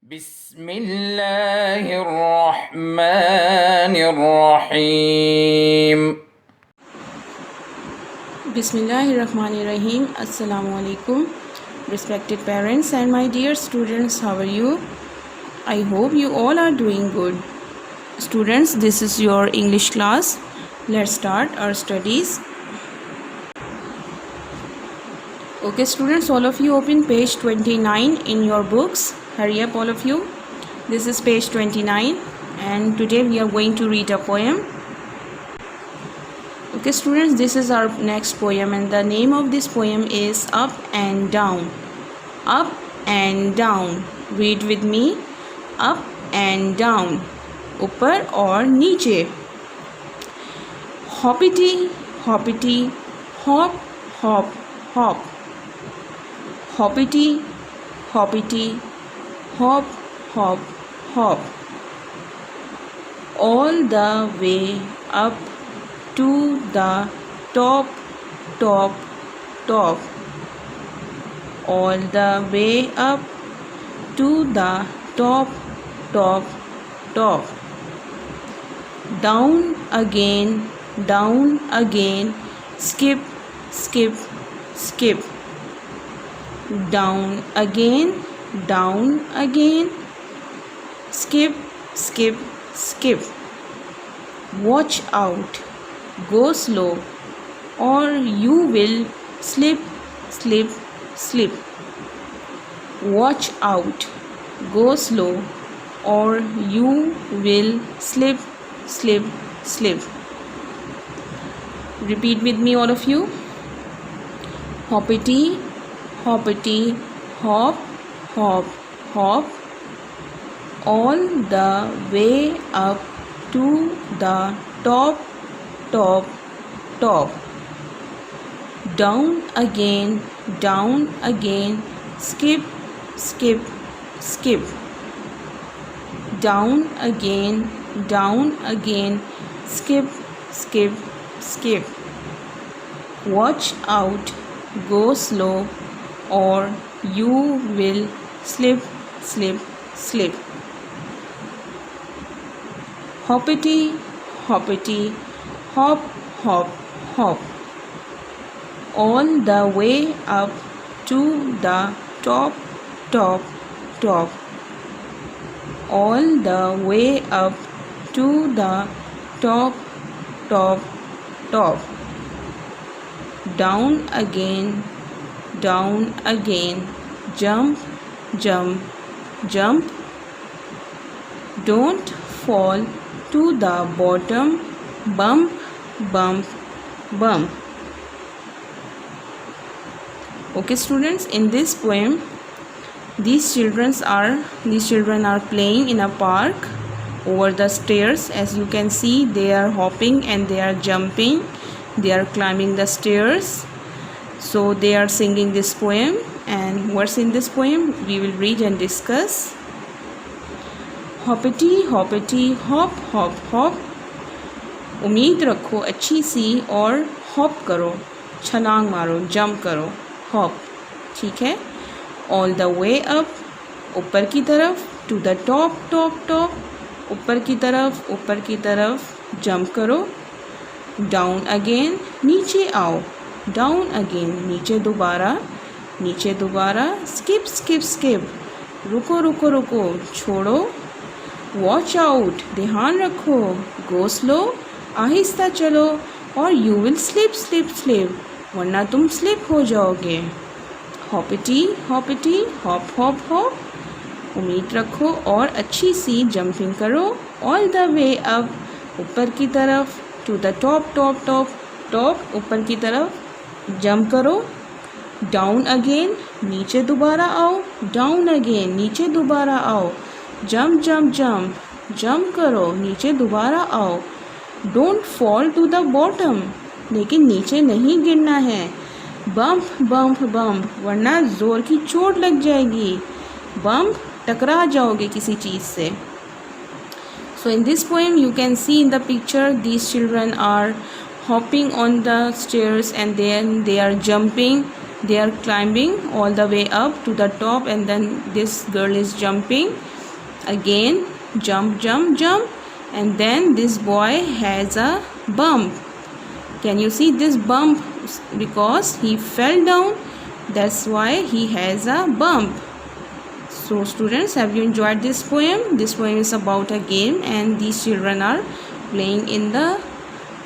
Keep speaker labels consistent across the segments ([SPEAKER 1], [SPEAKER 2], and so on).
[SPEAKER 1] بسم الله الرحمن الرحيم.
[SPEAKER 2] Bismillahirrahmanirrahim. Assalamu alaikum. Respected parents and my dear students, how are you? I hope you all are doing good. Students, this is your English class. Let's start our studies. Okay, students, all of you open page 29 in your books. Hurry up, all of you. This is page 29, and today we are going to read a poem. Okay, students, this is our next poem, and the name of this poem is Up and Down. Up and down. Read with me. Up and down. ऊपर और नीचे. Hoppity, hoppity, hop, hop, hop. Hoppity, hoppity, hop, hop, hop. All the way up to the top, top, top. All the way up to the top, top, top. Down again, skip, skip, skip. Down again, skip, skip, skip. Watch out, go slow, or you will slip, slip, slip. Watch out, go slow, or you will slip, slip, slip. Repeat with me, all of you. Hoppity, hoppity, hop, hop, hop. All the way up to the top, top, top. Down again, skip, skip, skip. Down again, skip, skip, skip. Watch out, go slow, or you will slip, slip, slip. Hoppity, hoppity, hop, hop, hop. All the way up to the top, top, top. All the way up to the top, top, top. Down again, jump, jump, jump. Don't fall to the bottom, bump, bump, bump. Okay, students, in this poem, these children are playing in a park over the stairs. As you can see, they are hopping and they are jumping. They are climbing the stairs. So they are singing this poem, and what's in this poem we will read and discuss. Hoppity, hoppity, hop, hop, hop. उम्मीद रखो अच्छी सी और hop करो, छलांग मारो, jump करो, hop. ठीक है. ऑल द वे अप, ऊपर की तरफ, to the top, top, top, ऊपर की तरफ जंप करो. डाउन अगेन, नीचे आओ, डाउन अगेन, नीचे दोबारा, स्किप, स्किप, स्किप, रुको, रुको, रुको, छोड़ो. वॉच आउट, ध्यान रखो. गो स्लो, आहिस्ता चलो, और you will slip, slip, slip, वरना तुम स्लिप हो जाओगे. Hoppity, hoppity, hop, hop, hop. उम्मीद रखो और अच्छी सी जंपिंग करो. ऑल द वे अप, ऊपर की तरफ, to the top, top, top, top, ऊपर की तरफ जंप करो. डाउन अगेन, नीचे दोबारा आओ, डाउन अगेन, नीचे दोबारा आओ. जंप, जंप, जंप, जंप करो, नीचे दोबारा आओ. Don't fall to the bottom, लेकिन नीचे नहीं गिरना है. बम्प, बम्प, बम्प, वरना ज़ोर की चोट लग जाएगी. बम्प, टकरा जाओगे किसी चीज़ से. So in this poem you can see in the picture these children are hopping on the stairs and then they are jumping, they are climbing all the way up to the top, and then this girl is jumping Again, jump, jump, jump, and then this boy has a bump. Can you see this bump? Because he fell down, that's why he has a bump. So students, have you enjoyed this poem? This poem is about a game and these children are playing in the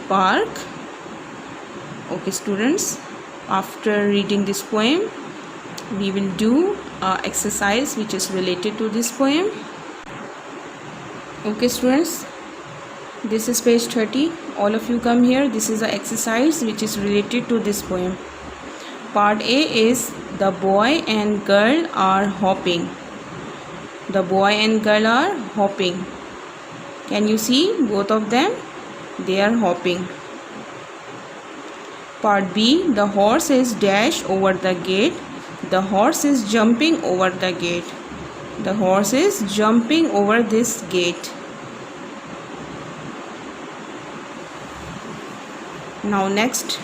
[SPEAKER 2] park. Okay students, after reading this poem, we will do a exercise which is related to this poem. Okay students, this is page 30. All of you come here. This is an exercise which is related to this poem. Part A is the boy and girl are hopping. The boy and girl are hopping. Can you see both of them? They are hopping. Part B, the horse is dash over the gate. The horse is jumping over the gate. The horse is jumping over this gate. Now next,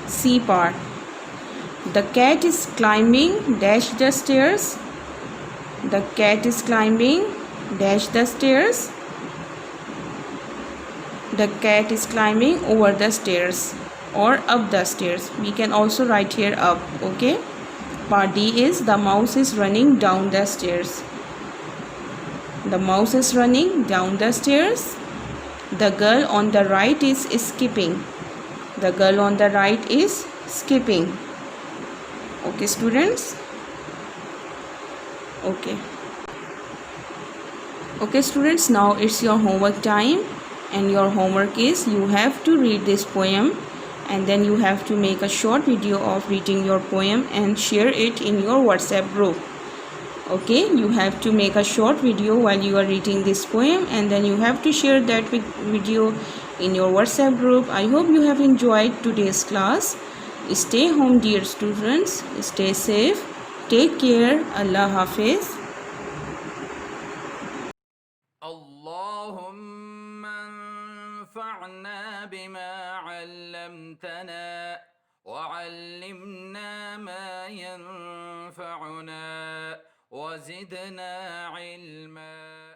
[SPEAKER 2] C part. The cat is climbing dash the stairs. The cat is climbing dash the stairs. The cat is climbing over the stairs or up the stairs. We can also write here up. Okay. Part D is the mouse is running down the stairs. The mouse is running down the stairs. The girl on the right is skipping. The girl on the right is skipping. Okay students. Okay students, now it's your homework time, and your homework is you have to read this poem and then you have to make a short video of reading your poem and share it in your WhatsApp group. Okay, you have to make a short video while you are reading this poem and then you have to share that video in your WhatsApp group. I hope you have enjoyed today's class. Stay home dear students, stay safe, take care. Allah Hafiz.
[SPEAKER 1] اللهم انفعنا بما علمتنا وعلمنا ما ينفعنا وزدنا علما.